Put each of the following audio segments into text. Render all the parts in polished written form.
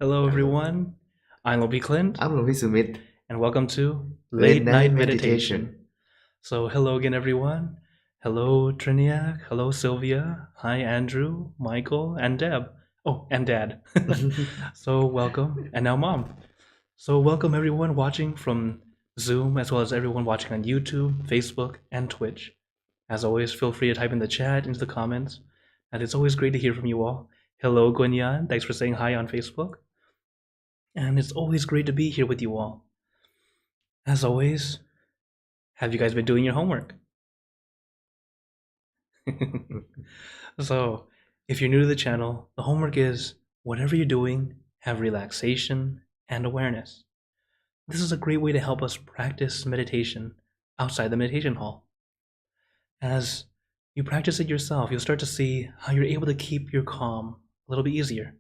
Hello, Hello. everyone. I'm Lobby Clint, I'm Ravi Sumit. and welcome to Late Late night Night meditation. Meditation. So, hello again, everyone. Hello, Triniac. Hello, Sylvia. Hi, Andrew, Michael, and Deb. Oh, and Dad. So, welcome. And now, Mom. So, welcome everyone watching from Zoom, as well as everyone watching on YouTube, Facebook, and Twitch. As always, feel free to type in the chat, into the comments, and it's always great to hear from you all. Hello, Gwenyan. Thanks for saying hi on Facebook. And it's always great to be here with you all. As always, have you guys been doing your homework? So, if you're new to the channel, the homework is whatever you're doing, have relaxation and awareness. This is a great way to help us practice meditation outside the meditation hall. As you practice it yourself, you'll start to see how you're able to keep your calm a little bit easier,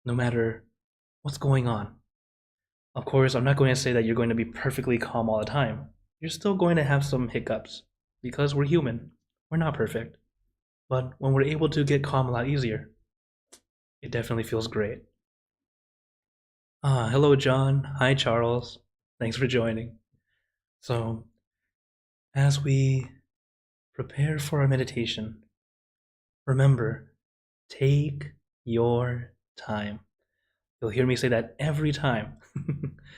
no matter what's going on. Of course, I'm not going to say that you're going to be perfectly calm all the time. You're still going to have some hiccups because we're human. We're not perfect. But when we're able to get calm a lot easier, it definitely feels great. Hello, John. Hi, Charles. Thanks for joining. So, as we prepare for our meditation, remember, take your time. You'll hear me say that every time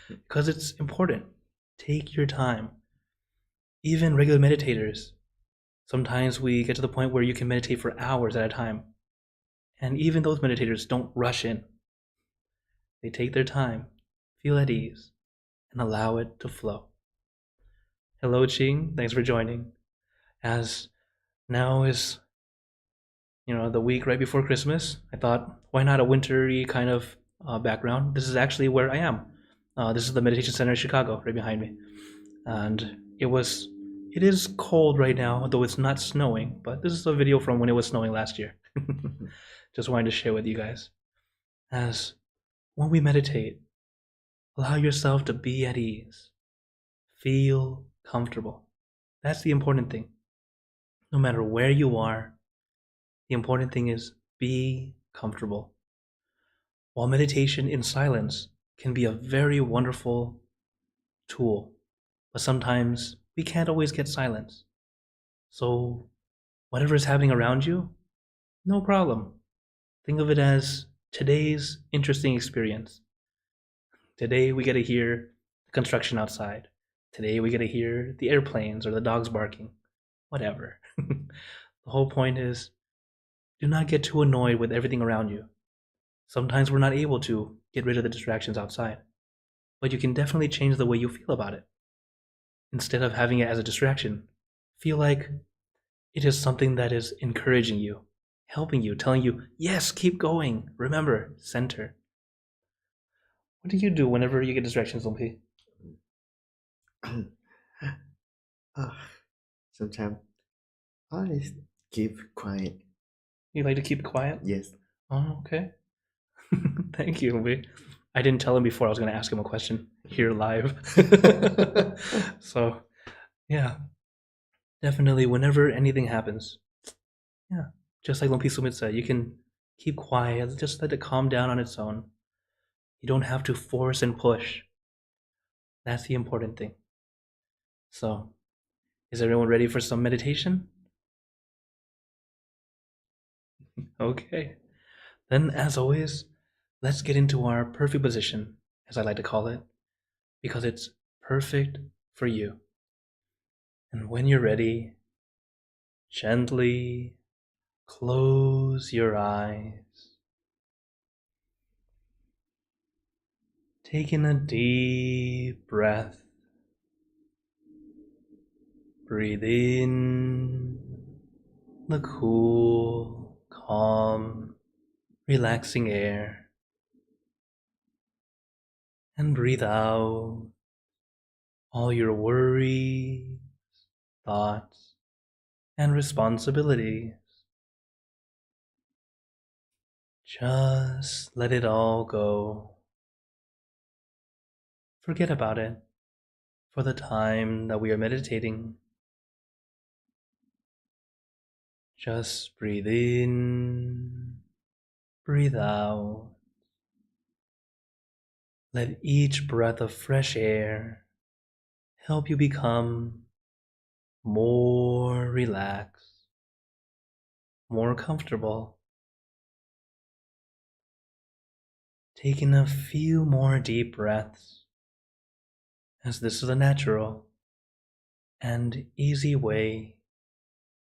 because it's important. Take your time. Even regular meditators, sometimes we get to the point where you can meditate for hours at a time. And even those meditators don't rush in. They take their time, feel at ease, and allow it to flow. Hello, Ching. Thanks for joining. As now is, the week right before Christmas, I thought, why not a wintry kind of background? This is actually where I am. This is the Meditation Center in Chicago, right behind me. And it is cold right now, though it's not snowing, but this is a video from when it was snowing last year. Just wanted to share with you guys. As when we meditate, allow yourself to be at ease. Feel comfortable. That's the important thing. No matter where you are, the important thing is be comfortable. While meditation in silence can be a very wonderful tool, but sometimes we can't always get silence. So, whatever is happening around you, no problem. Think of it as today's interesting experience. Today we get to hear the construction outside. Today we get to hear the airplanes or the dogs barking. Whatever. The whole point is do not get too annoyed with everything around you. Sometimes we're not able to get rid of the distractions outside, but you can definitely change the way you feel about it. Instead of having it as a distraction, feel like it is something that is encouraging you, helping you, telling you, yes, keep going. Remember, center. What do you do whenever you get distractions, Lumpy? Sometimes I keep quiet. You like to keep it quiet? Yes. Oh, okay. Thank you, Lumpy. I didn't tell him before I was going to ask him a question here live. So, yeah, definitely whenever anything happens, yeah, just like Lumpy Sumit said, you can keep quiet, just let it calm down on its own. You don't have to force and push. That's the important thing. So, is everyone ready for some meditation? Okay. Then, as always, let's get into our perfect position, as I like to call it, because it's perfect for you. And when you're ready, gently close your eyes. Take in a deep breath. Breathe in the cool, calm, relaxing air. And breathe out all your worries, thoughts, and responsibilities. Just let it all go. Forget about it for the time that we are meditating. Just breathe in, breathe out. Let each breath of fresh air help you become more relaxed, more comfortable. Taking a few more deep breaths, as this is a natural and easy way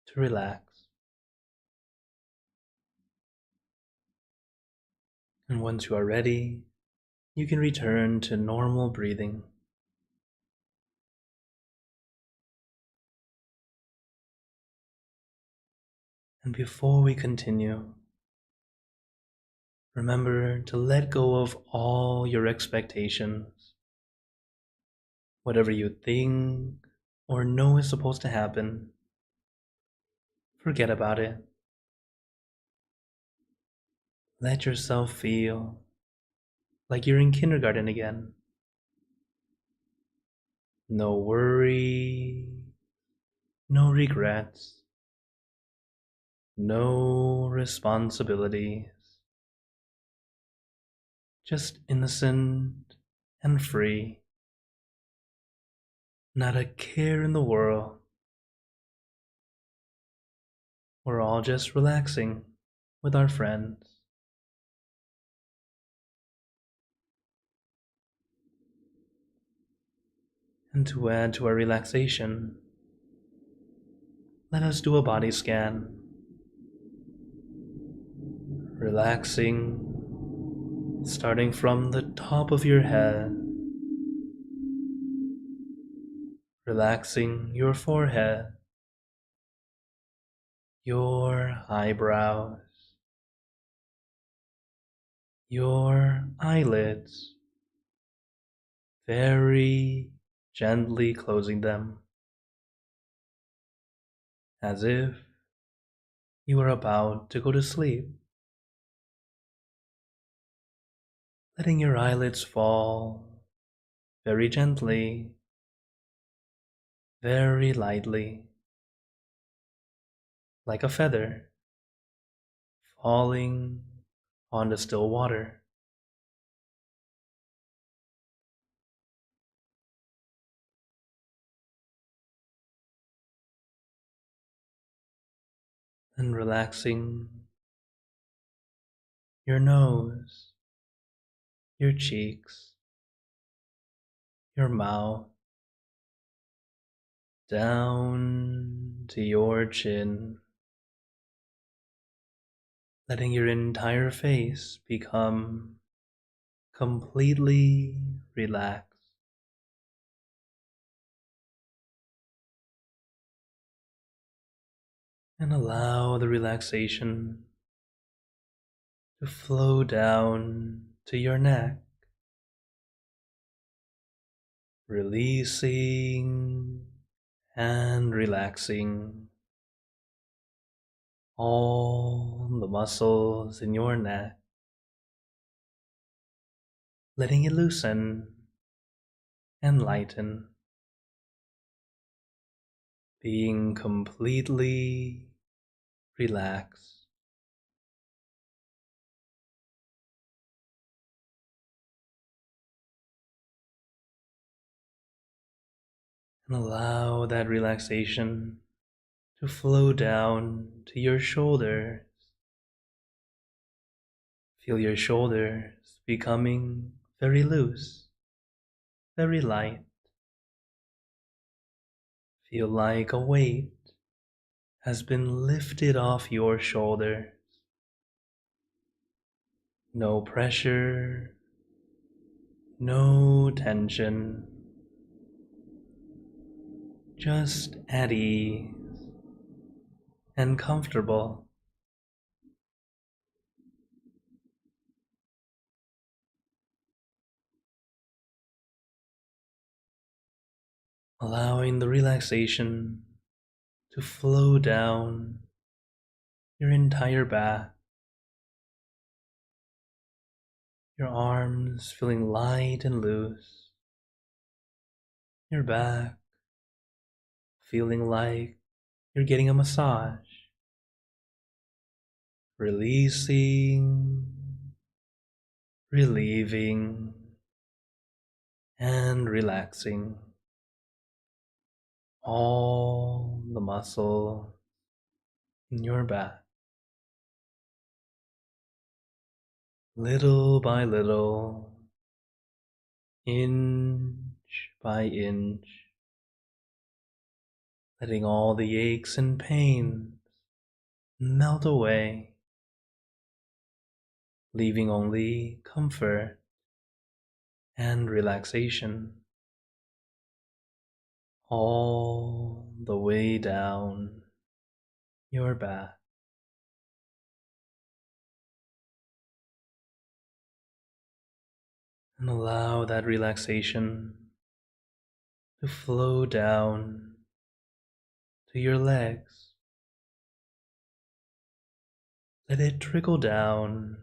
to relax. And once you are ready, you can return to normal breathing. And before we continue, remember to let go of all your expectations. Whatever you think or know is supposed to happen, forget about it. Let yourself feel like you're in kindergarten again. No worry, no regrets, no responsibilities. Just innocent and free. Not a care in the world. We're all just relaxing with our friends. And to add to our relaxation, let us do a body scan. Relaxing, starting from the top of your head. Relaxing your forehead, your eyebrows, your eyelids, very gently closing them, as if you are about to go to sleep. Letting your eyelids fall very gently, very lightly, like a feather falling on the still water. And relaxing your nose, your cheeks, your mouth, down to your chin, letting your entire face become completely relaxed. And allow the relaxation to flow down to your neck, releasing and relaxing all the muscles in your neck, letting it loosen and lighten, being completely relaxed. And allow that relaxation to flow down to your shoulders. Feel your shoulders becoming very loose, very light. Feel like a weight has been lifted off your shoulders. No pressure, no tension, just at ease and comfortable. Allowing the relaxation to flow down your entire back, your arms feeling light and loose, your back feeling like you're getting a massage, releasing, relieving, and relaxing all the muscle in your back. Little by little, inch by inch, letting all the aches and pains melt away, leaving only comfort and relaxation all the way down your back. And allow that relaxation to flow down to your legs. Let it trickle down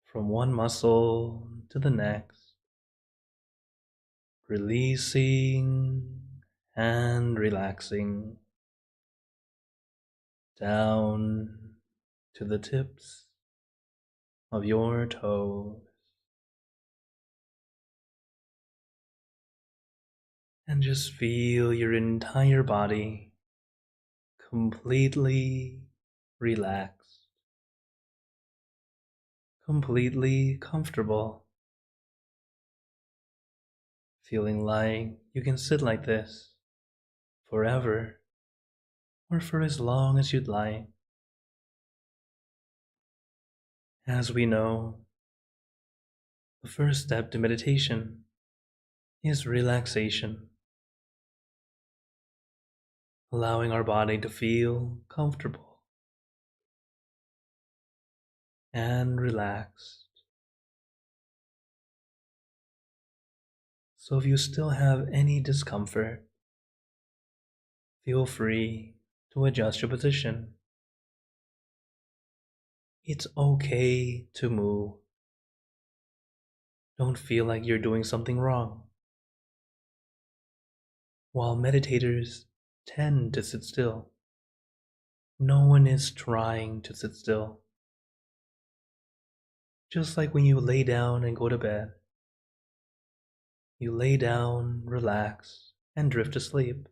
from one muscle to the next, releasing and relaxing down to the tips of your toes. And just feel your entire body completely relaxed, completely comfortable, feeling like you can sit like this forever or for as long as you'd like. As we know, the first step to meditation is relaxation, allowing our body to feel comfortable and relaxed. So if you still have any discomfort, feel free to adjust your position. It's okay to move. Don't feel like you're doing something wrong. While meditators tend to sit still, no one is trying to sit still. Just like when you lay down and go to bed, you lay down, relax, and drift to sleep.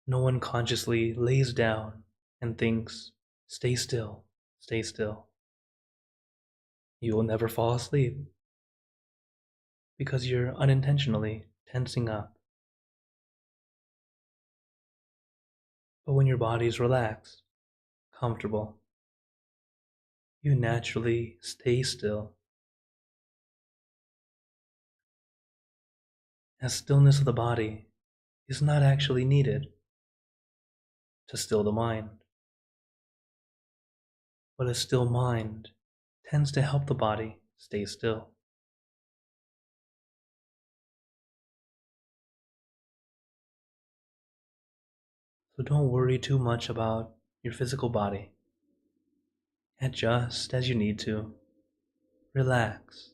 No one consciously lays down and thinks, stay still, stay still. You will never fall asleep because you're unintentionally tensing up. But when your body's relaxed, comfortable, you naturally stay still. As stillness of the body is not actually needed to still the mind, but a still mind tends to help the body stay still. So don't worry too much about your physical body. Adjust as you need to. Relax.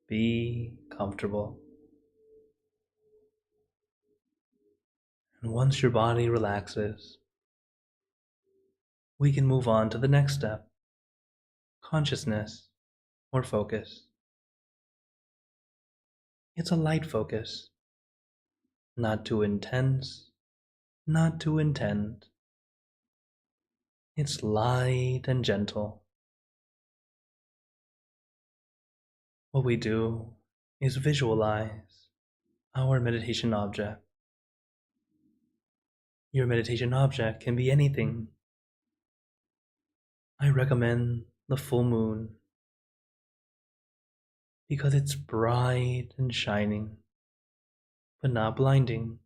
Be comfortable. And once your body relaxes, we can move on to the next step, consciousness or focus. It's a light focus, not too intense, not too intent. It's light and gentle. What we do is visualize our meditation object. Your meditation object can be anything. I recommend the full moon because it's bright and shining, but not blinding.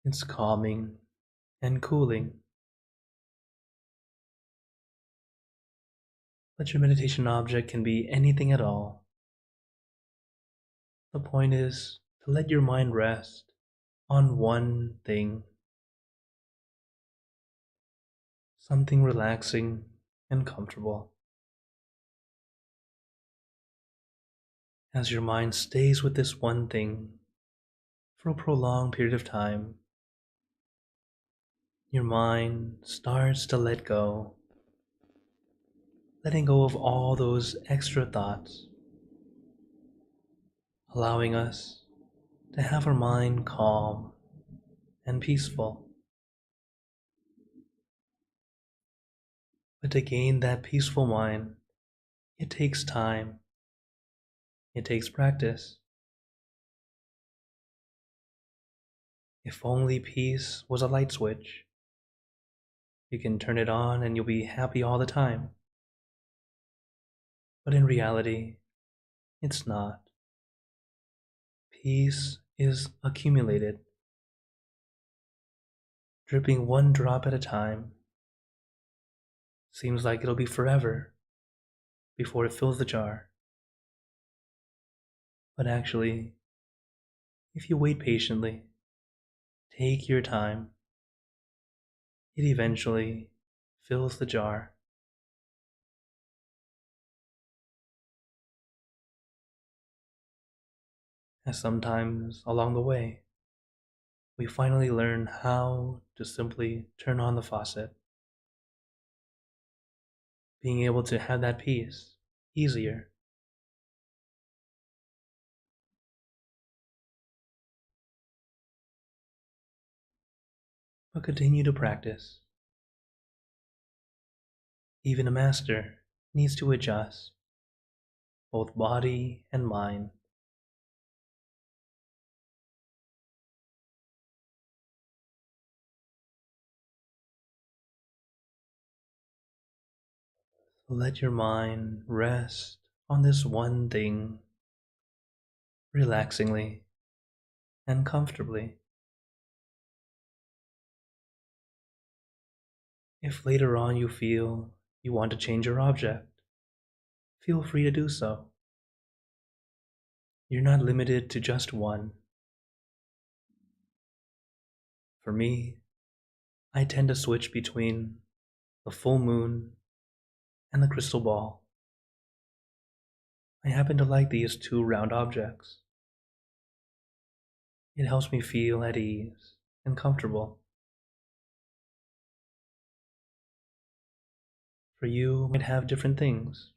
It's calming and cooling. But your meditation object can be anything at all. The point is to let your mind rest on one thing, something relaxing and comfortable. As your mind stays with this one thing for a prolonged period of time, your mind starts to let go letting go of all those extra thoughts, allowing us to have our mind calm and peaceful. But to gain that peaceful mind, it takes time, it takes practice. If only peace was a light switch, you can turn it on and you'll be happy all the time. But in reality, it's not. Peace is accumulated, dripping one drop at a time. Seems like it'll be forever before it fills the jar. But actually, if you wait patiently, take your time, it eventually fills the jar. As sometimes along the way, we finally learn how to simply turn on the faucet, being able to have that peace easier. But continue to practice. Even a master needs to adjust both body and mind. Let your mind rest on this one thing relaxingly and comfortably. If later on you feel you want to change your object, feel free to do so. You're not limited to just one. For me, I tend to switch between the full moon and the crystal ball. I happen to like these two round objects. It helps me feel at ease and comfortable. For you, might have different things.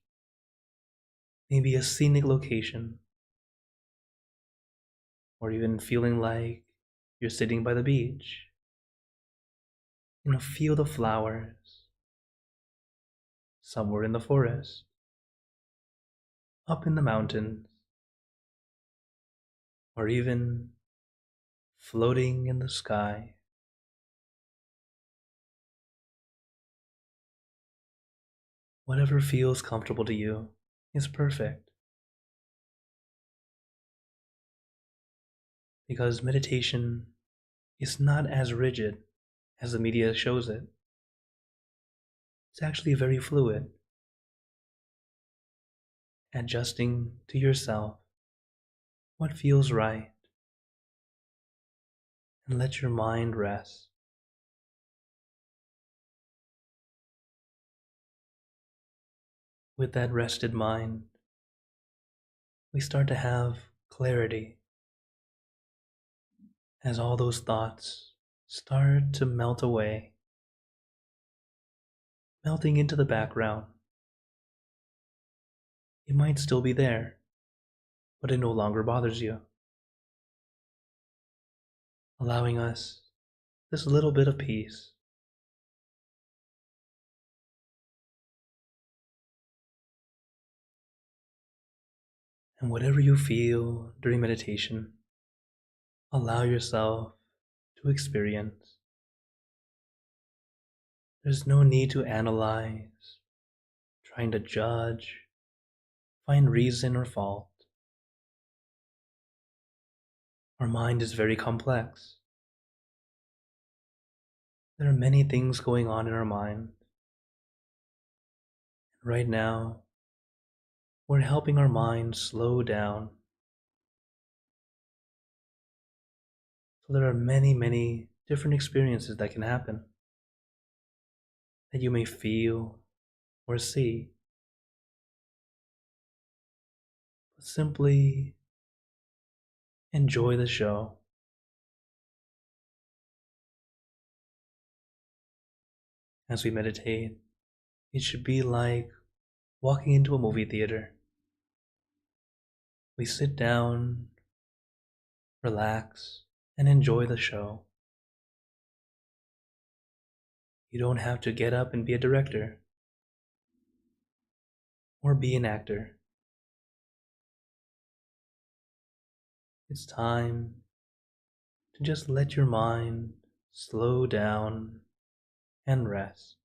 Maybe a scenic location, or even feeling like you're sitting by the beach, in a field of flowers, somewhere in the forest, up in the mountains, or even floating in the sky. Whatever feels comfortable to you is perfect, because meditation is not as rigid as the media shows it. It's actually very fluid, adjusting to yourself what feels right, and let your mind rest. With that rested mind, we start to have clarity as all those thoughts start to melt away, melting into the background. It might still be there, but it no longer bothers you, allowing us this little bit of peace. And whatever you feel during meditation, allow yourself to experience. There's no need to analyze, trying to judge, find reason or fault. Our mind is very complex. There are many things going on in our mind. Right now, we're helping our mind slow down. So there are many, many different experiences that can happen, that you may feel or see. But simply enjoy the show. As we meditate, it should be like walking into a movie theater. We sit down, relax, and enjoy the show. You don't have to get up and be a director or be an actor. It's time to just let your mind slow down and rest.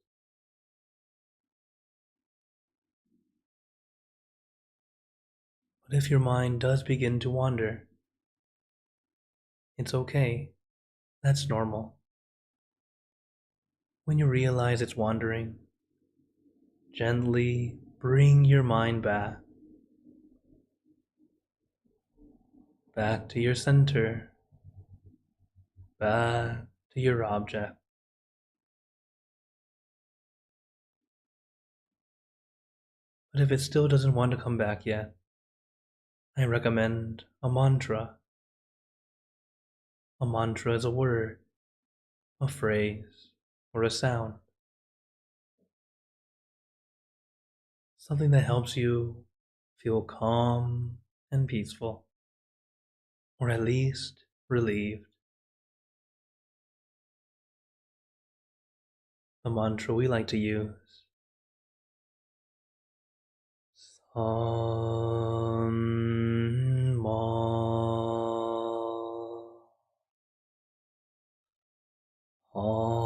But if your mind does begin to wander, it's okay. That's normal. When you realize it's wandering, gently bring your mind back to your center, back to your object. But if it still doesn't want to come back yet, I recommend a mantra. A mantra is a word, a phrase, or a sound. Something that helps you feel calm and peaceful, or at least relieved. The mantra we like to use: Sam Ma Arham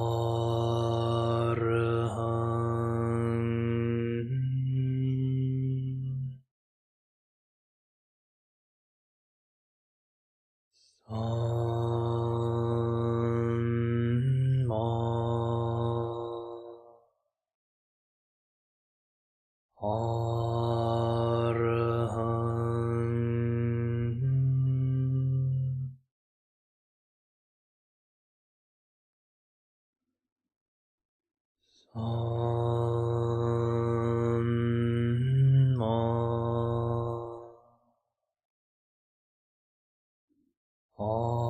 Sam Ma Arham. Samma Arham.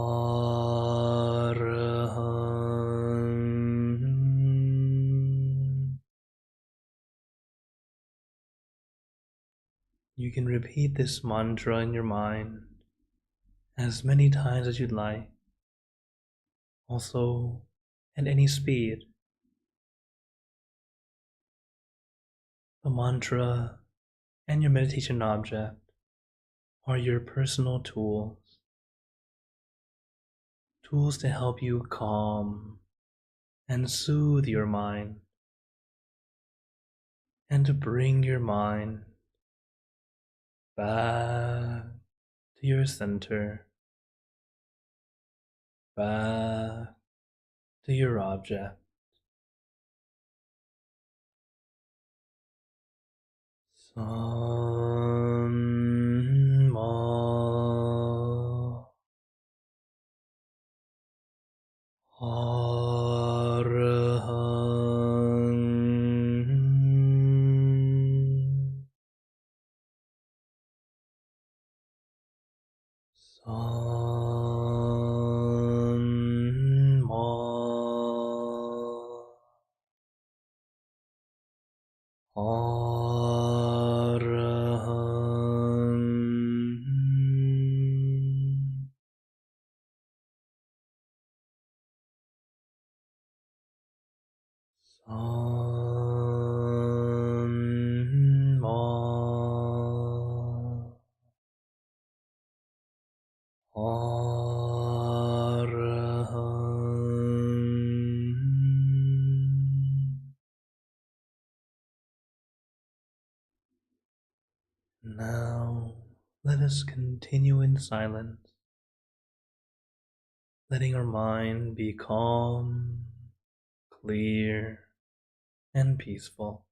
You can repeat this mantra in your mind as many times as you'd like, also at any speed. The mantra and your meditation object are your personal tools to help you calm and soothe your mind, and to bring your mind back to your center, back to your object. Samma Arham. Samma Arham. Samma Arham. Now, let us continue in silence, letting our mind be calm, clear, and peaceful.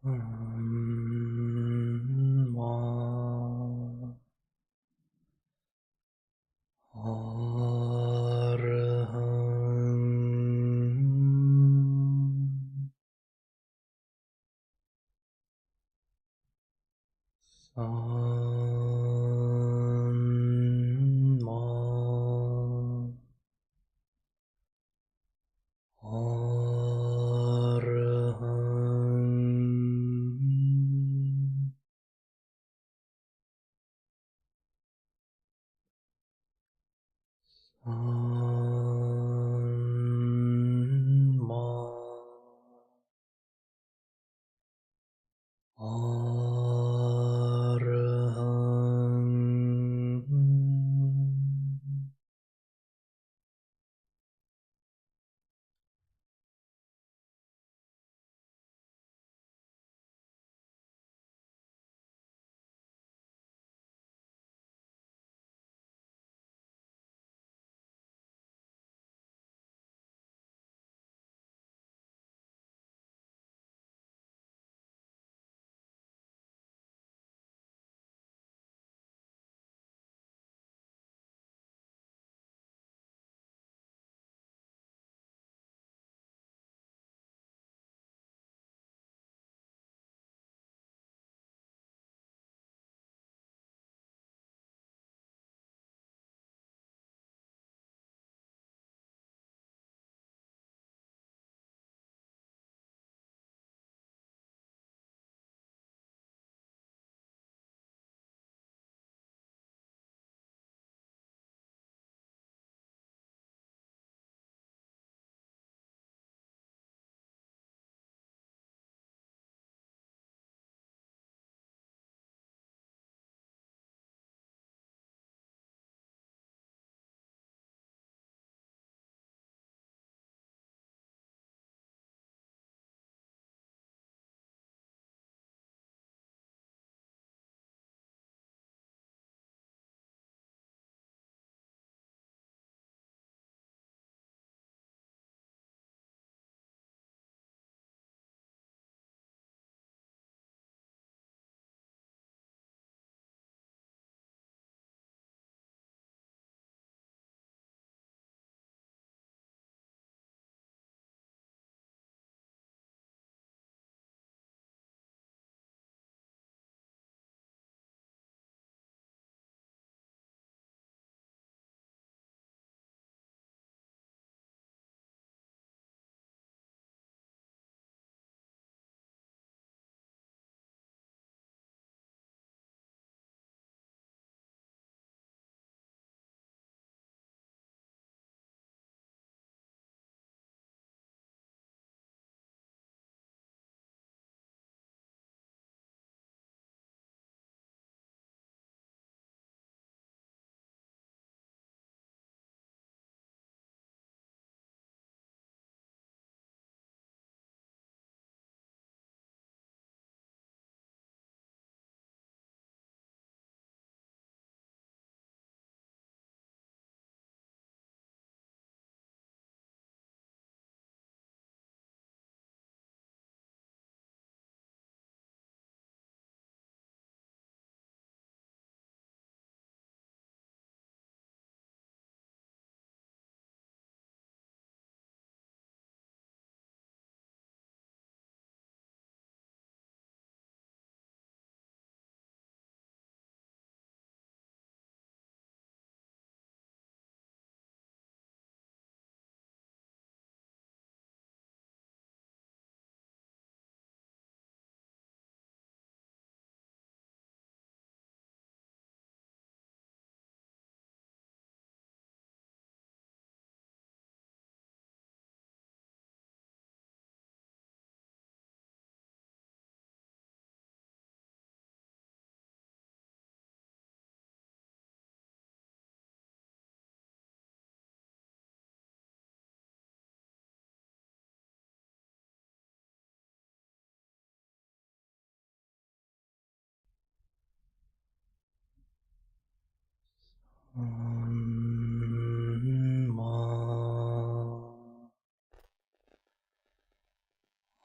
Ma Arham Samma Arham Samma Arham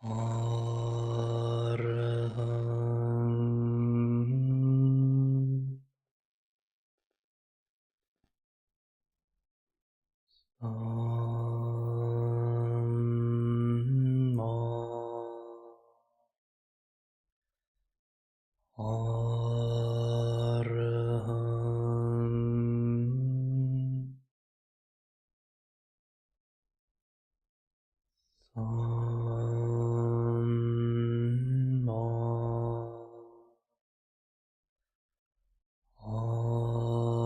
Arham Arahant Samma Arahant.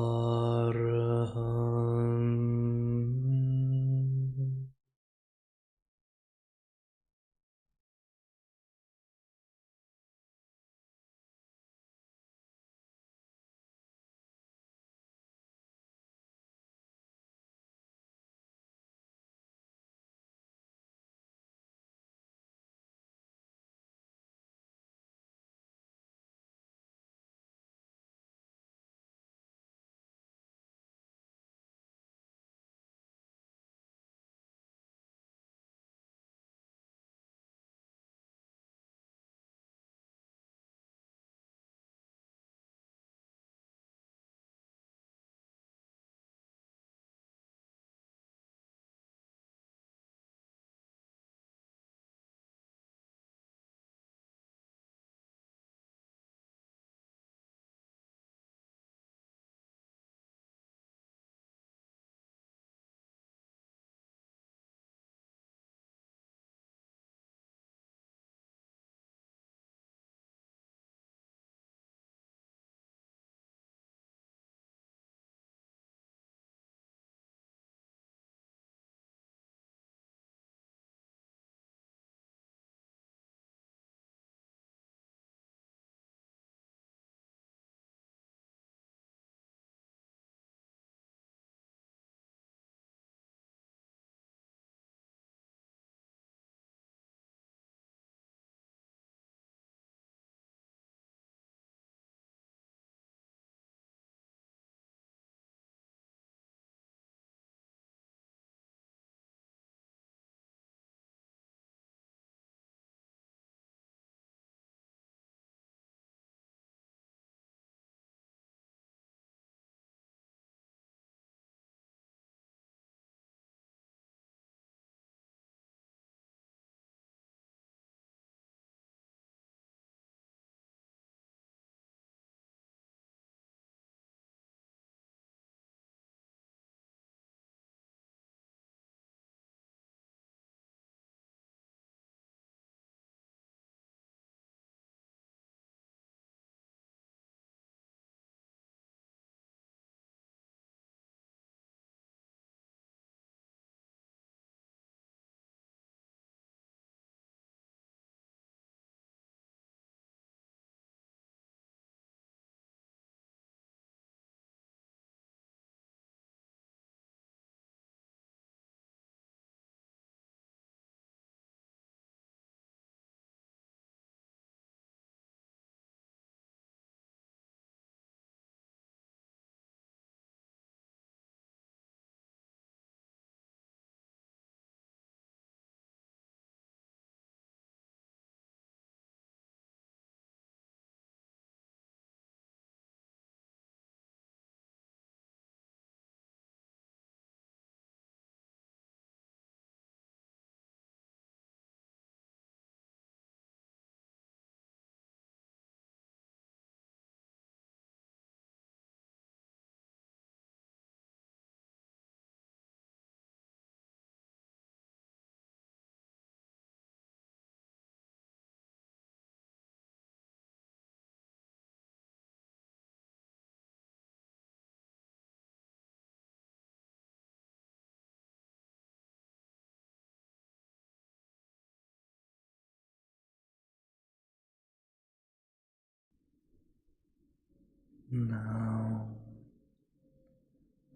Now,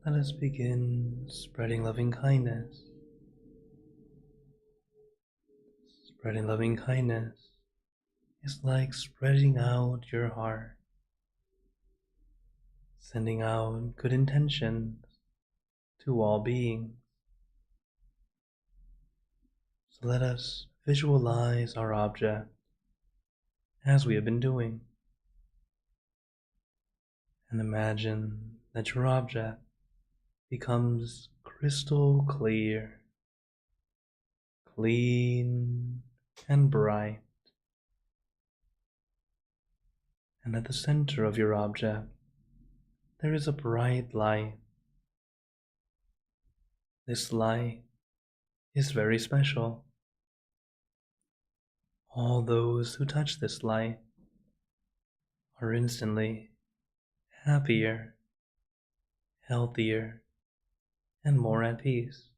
let us begin spreading loving kindness. Spreading loving kindness is like spreading out your heart, sending out good intentions to all beings. So let us visualize our object as we have been doing, and imagine that your object becomes crystal clear, clean, and bright. And at the center of your object, there is a bright light. This light is very special. All those who touch this light are instantly happier, healthier, and more at peace.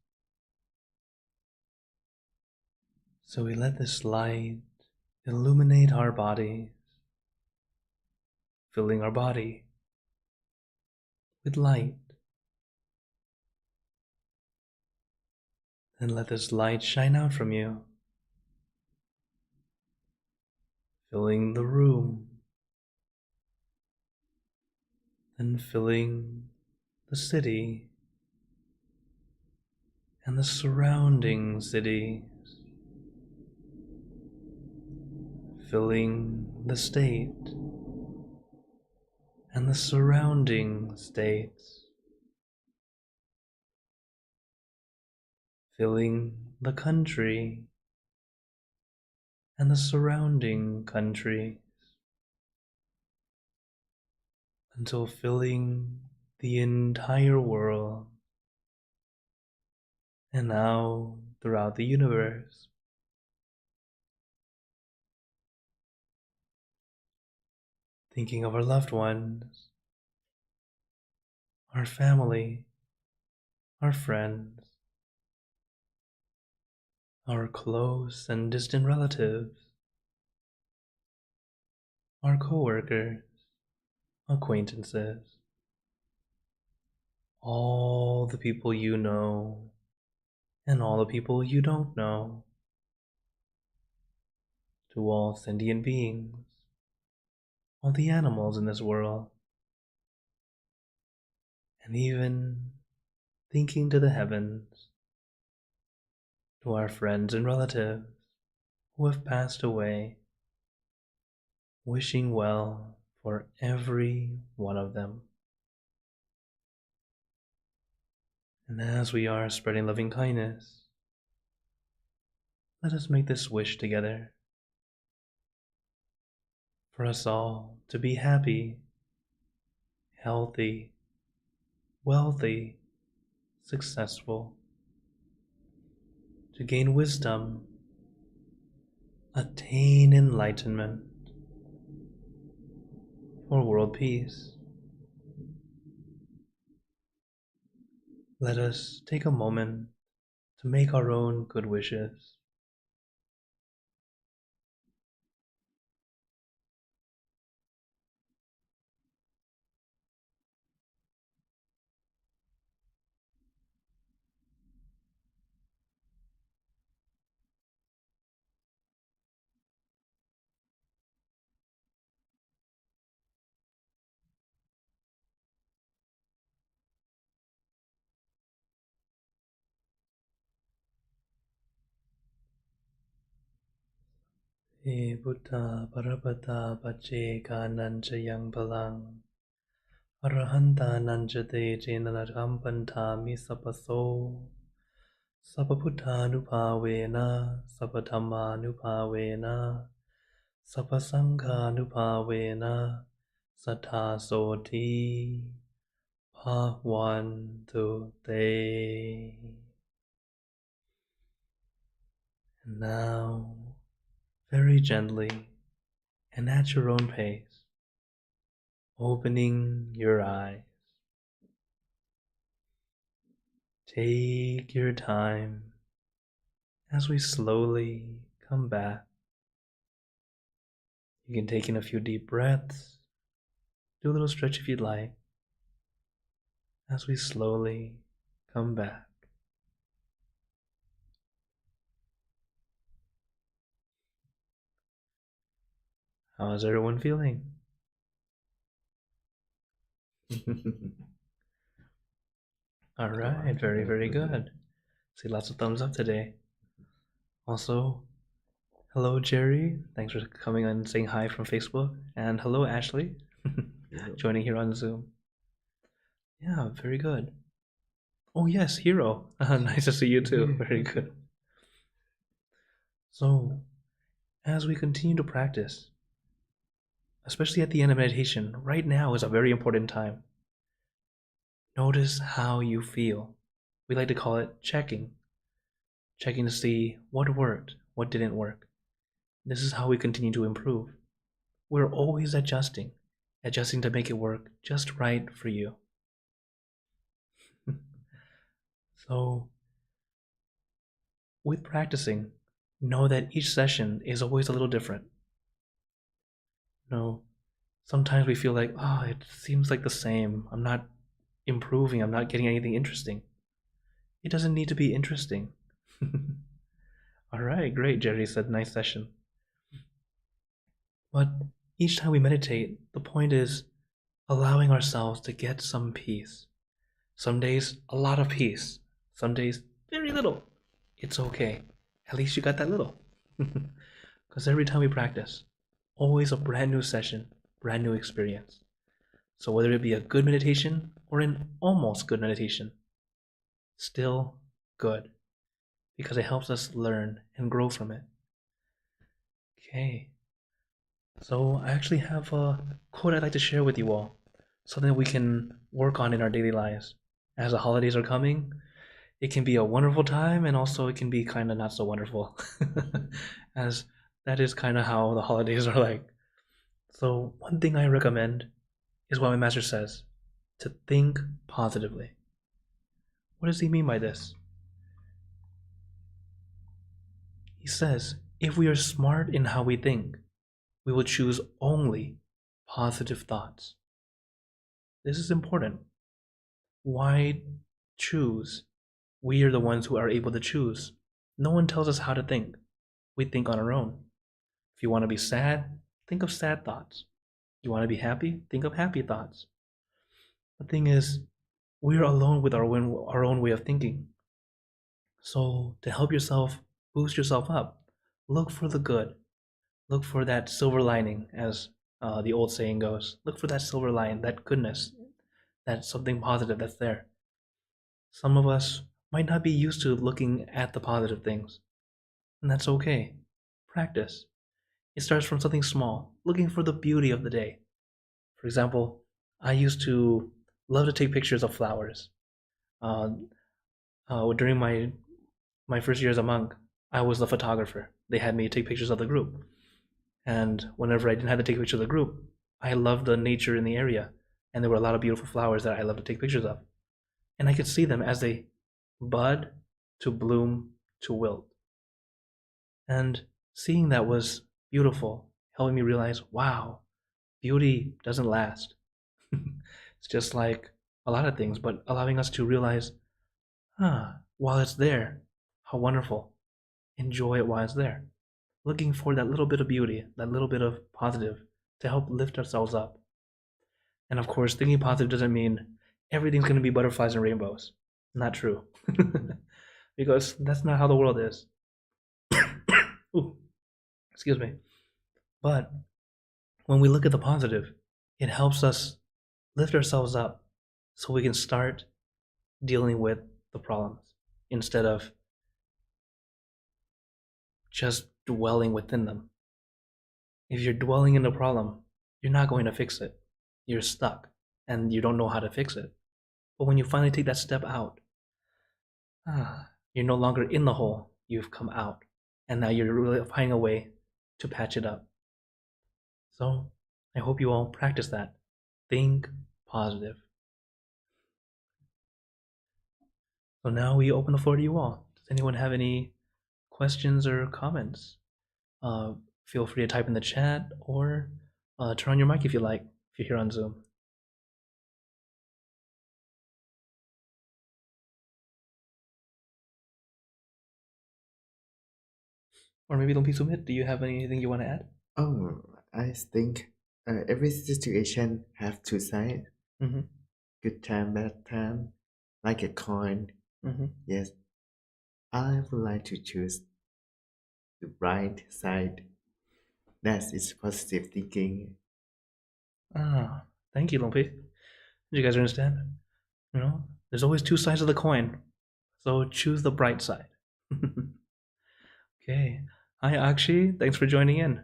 So we let this light illuminate our bodies, filling our body with light. Then let this light shine out from you, filling the room, then filling the city and the surrounding cities, filling the state and the surrounding states, filling the country and the surrounding countries, until filling the entire world, and now throughout the universe. Thinking of our loved ones, our family, our friends, our close and distant relatives, our coworkers, acquaintances, all the people you know and all the people you don't know, to all sentient beings, all the animals in this world, and even thinking to the heavens, to our friends and relatives who have passed away, wishing well for every one of them. And as we are spreading loving kindness, let us make this wish together for us all to be happy, healthy, wealthy, successful, to gain wisdom, attain enlightenment, for world peace. Let us take a moment to make our own good wishes. E Buddha Parapata Pache Nancha Yang Palang Arahanta Nanchate Jenalakampanta Misapaso Sapaputtanupavena Sapatamanupavena Sapasankanupavena Satasoti Bhagwantu Te. And now, very gently and at your own pace, opening your eyes. Take your time as we slowly come back. You can take in a few deep breaths, do a little stretch if you'd like, as we slowly come back. How is everyone feeling? All right, very, very good. See lots of thumbs up today. Also, hello, Jerry. Thanks for coming on and saying hi from Facebook. And hello, Ashley, joining here on Zoom. Yeah, very good. Oh, yes, Hero. Nice to see you too. Very good. So, as we continue to practice especially at the end of meditation, right now is a very important time. Notice how you feel. We like to call it checking to see what worked, what didn't work. This is how we continue to improve. We're always adjusting to make it work just right for you. So, with practicing, know that each session is always a little different. Sometimes we feel like, oh, it seems like the same. I'm not improving. I'm not getting anything interesting. It doesn't need to be interesting. All right, great, Jerry said, nice session. But each time we meditate, the point is allowing ourselves to get some peace. Some days, a lot of peace. Some days, very little. It's okay. At least you got that little. Because every time we practice, always a brand new session, brand new experience. So whether it be a good meditation or an almost good meditation, still good. Because it helps us learn and grow from it. Okay. So I actually have a quote I'd like to share with you all. Something we can work on in our daily lives. As the holidays are coming, it can be a wonderful time and also it can be kind of not so wonderful. As that is kind of how the holidays are like. So one thing I recommend is what my master says, to think positively. What does he mean by this? He says, if we are smart in how we think, we will choose only positive thoughts. This is important. Why choose? We are the ones who are able to choose. No one tells us how to think. We think on our own. If you want to be sad, think of sad thoughts. You want to be happy, think of happy thoughts. The thing is, we're alone with our own way of thinking. So to help yourself boost yourself up, look for the good. Look for that silver lining, as the old saying goes. Look for that silver lining, that goodness, that something positive that's there. Some of us might not be used to looking at the positive things, and that's okay. Practice. It starts from something small, looking for the beauty of the day. For example, I used to love to take pictures of flowers. Uh, During my first year as a monk, I was the photographer. They had me take pictures of the group. And whenever I didn't have to take a picture of the group, I loved the nature in the area. And there were a lot of beautiful flowers that I loved to take pictures of. And I could see them as they bud to bloom to wilt. And seeing that was beautiful, helping me realize, wow, beauty doesn't last. It's just like a lot of things, but allowing us to realize, while it's there, how wonderful. Enjoy it while it's there. Looking for that little bit of beauty, that little bit of positive to help lift ourselves up. And of course, thinking positive doesn't mean everything's going to be butterflies and rainbows. Not true. Because that's not how the world is. Ooh, excuse me. But when we look at the positive, it helps us lift ourselves up so we can start dealing with the problems instead of just dwelling within them. If you're dwelling in the problem, you're not going to fix it. You're stuck and you don't know how to fix it. But when you finally take that step out, you're no longer in the hole, you've come out. And now you're really finding a way to patch it up. So I hope you all practice that. Think positive. So now we open the floor to you all. Does anyone have any questions or comments? Feel free to type in the chat or turn on your mic if you like, if you're here on Zoom. Or maybe Lumpy Sumit, do you have anything you want to add? Oh, I think every situation have two sides. Mm-hmm. Good time, bad time, like a coin. Mm-hmm. Yes, I would like to choose the right side. That is positive thinking. Thank you, Lumpy. Did you guys understand? There's always two sides of the coin, so choose the bright side. Okay. Hi, Akshi. Thanks for joining in.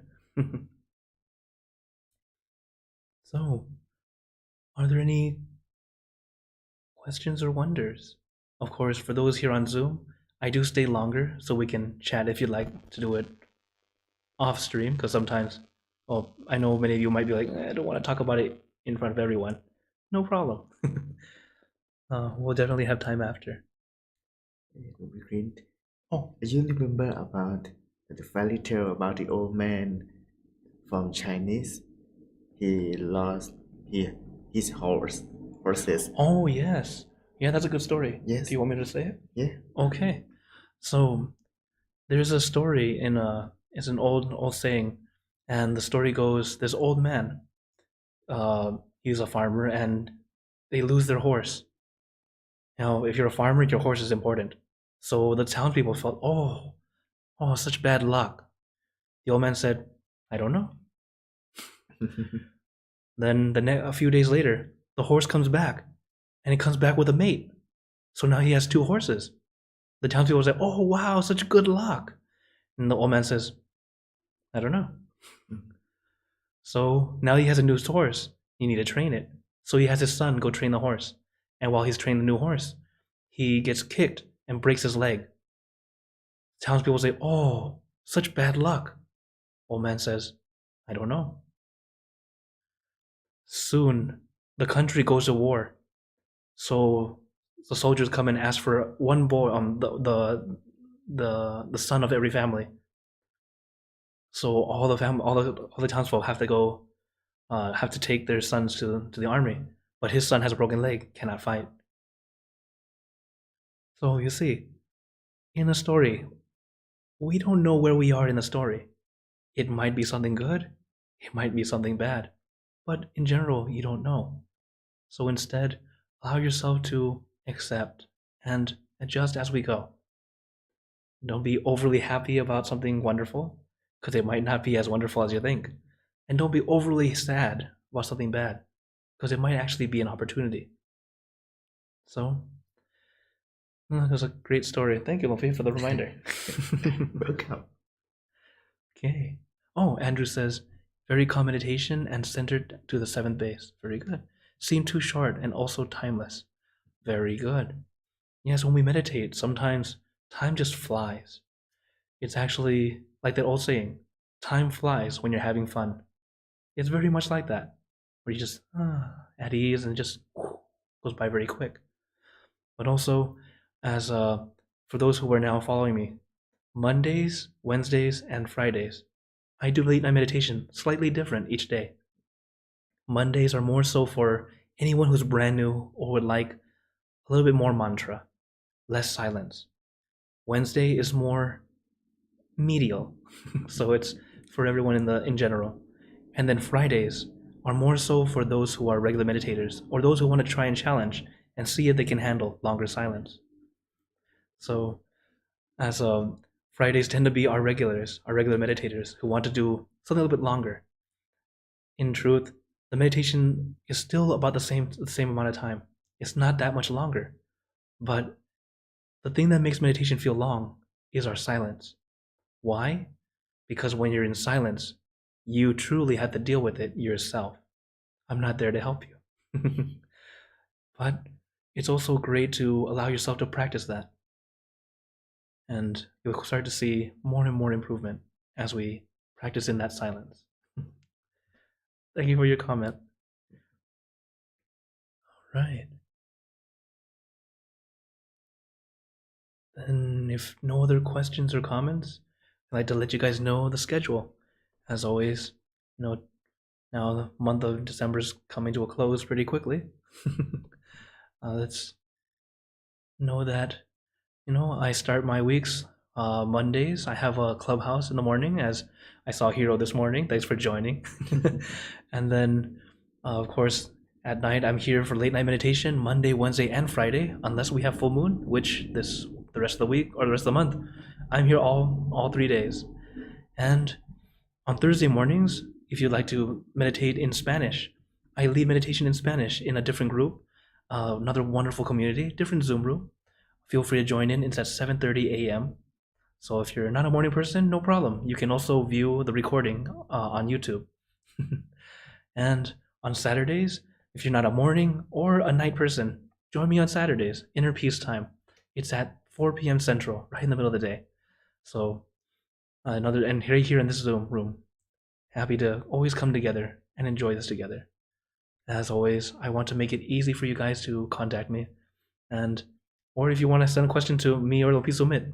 So, are there any questions or wonders? Of course, for those here on Zoom, I do stay longer so we can chat if you'd like to do it off stream, because sometimes, well, I know many of you might be like, I don't want to talk about it in front of everyone. No problem. We'll definitely have time after. It would be great. Oh, Do you remember about the fairy tale about the old man from Chinese? He lost his horses. oh yes. Yeah, that's a good story. Yes. Do you want me to say it? Yeah. Okay. So there's a story in it's an old saying, and the story goes, this old man, he's a farmer, and they lose their horse. Now, if you're a farmer, your horse is important. So the townspeople felt, oh, such bad luck. The old man said, I don't know. Then a few days later, the horse comes back, and he comes back with a mate. So now he has two horses. The townspeople say, oh, wow, such good luck. And the old man says, I don't know. So now he has a new horse. You need to train it. So he has his son go train the horse. And while he's training the new horse, he gets kicked and breaks his leg. Townspeople say, oh, such bad luck. Old man says, I don't know. Soon, the country goes to war. So the soldiers come and ask for one boy, the son of every family. So all the townsfolk have to go, have to take their sons to the army. But his son has a broken leg, cannot fight. So you see, in a story, we don't know where we are in the story. It might be something good, it might be something bad, but in general, you don't know. So instead, allow yourself to accept and adjust as we go. Don't be overly happy about something wonderful, because it might not be as wonderful as you think. And don't be overly sad about something bad, because it might actually be an opportunity. So, that was a great story. Thank you, Luffy, for the reminder. Welcome. Okay. Oh, Andrew says, very calm meditation and centered to the seventh base. Very good. Seem too short and also timeless. Very good. Yes, when we meditate, sometimes time just flies. It's actually like that old saying, time flies when you're having fun. It's very much like that, where you just at ease and it just goes by very quick. But also, as for those who are now following me, Mondays, Wednesdays, and Fridays, I do late night meditation slightly different each day. Mondays are more so for anyone who's brand new or would like a little bit more mantra, less silence. Wednesday is more medial, so it's for everyone in general. And then Fridays are more so for those who are regular meditators or those who want to try and challenge and see if they can handle longer silence. So, as Fridays tend to be our regular meditators who want to do something a little bit longer. In truth, the meditation is still about the same amount of time. It's not that much longer, but the thing that makes meditation feel long is our silence. Why? Because when you're in silence, you truly have to deal with it yourself. I'm not there to help you. But it's also great to allow yourself to practice that. And you'll start to see more and more improvement as we practice in that silence. Thank you for your comment. All right. Then, if no other questions or comments, I'd like to let you guys know the schedule. As always, now the month of December is coming to a close pretty quickly. Let's know that, I start my weeks Mondays. I have a Clubhouse in the morning, as I saw Hero this morning. Thanks for joining. And then, of course, at night I'm here for late night meditation, Monday, Wednesday, and Friday, unless we have full moon, which the rest of the week or the rest of the month, I'm here all 3 days. And on Thursday mornings, if you'd like to meditate in Spanish, I lead meditation in Spanish in a different group, another wonderful community, different Zoom room. Feel free to join in. It's at 7:30 a.m. So if you're not a morning person, no problem. You can also view the recording on YouTube. And on Saturdays. If you're not a morning or a night person, join me on Saturdays, Inner Peace Time. It's at 4 p.m. Central, right in the middle of the day. So and here in this Zoom room, happy to always come together and enjoy this together. As always, I want to make it easy for you guys to contact me, and or if you want to send a question to me or Lopiso Mit,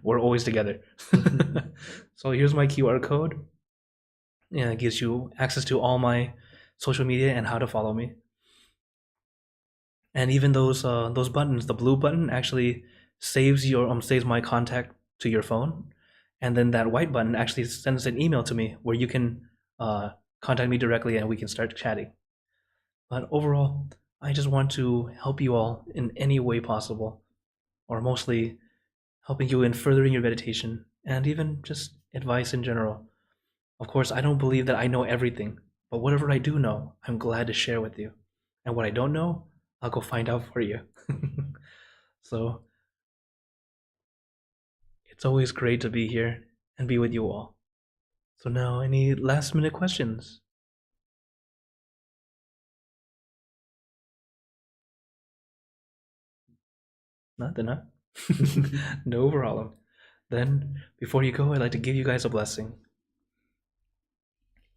we're always together. So here's my QR code. Yeah, it gives you access to all my social media and how to follow me. And even those buttons, the blue button actually saves my contact to your phone, and then that white button actually sends an email to me where you can contact me directly and we can start chatting. But overall, I just want to help you all in any way possible, or mostly helping you in furthering your meditation and even just advice in general. Of course, I don't believe that I know everything, but whatever I do know, I'm glad to share with you. And what I don't know, I'll go find out for you. So it's always great to be here and be with you all. So now, any last minute questions? Nothing, huh? No problem. Then, before you go, I'd like to give you guys a blessing.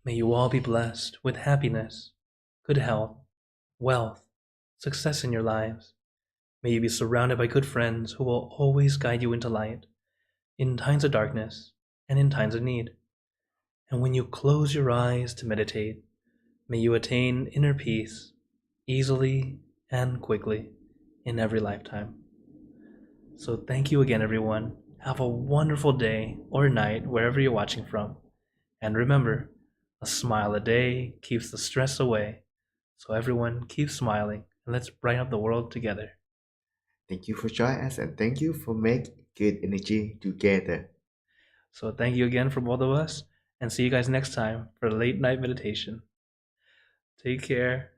May you all be blessed with happiness, good health, wealth, success in your lives. May you be surrounded by good friends who will always guide you into light, in times of darkness and in times of need. And when you close your eyes to meditate, may you attain inner peace easily and quickly in every lifetime. So thank you again, everyone. Have a wonderful day or night wherever you're watching from. And remember, a smile a day keeps the stress away. So everyone, keep smiling and let's brighten up the world together. Thank you for joining us and thank you for making good energy together. So thank you again from both of us, and see you guys next time for late night meditation. Take care.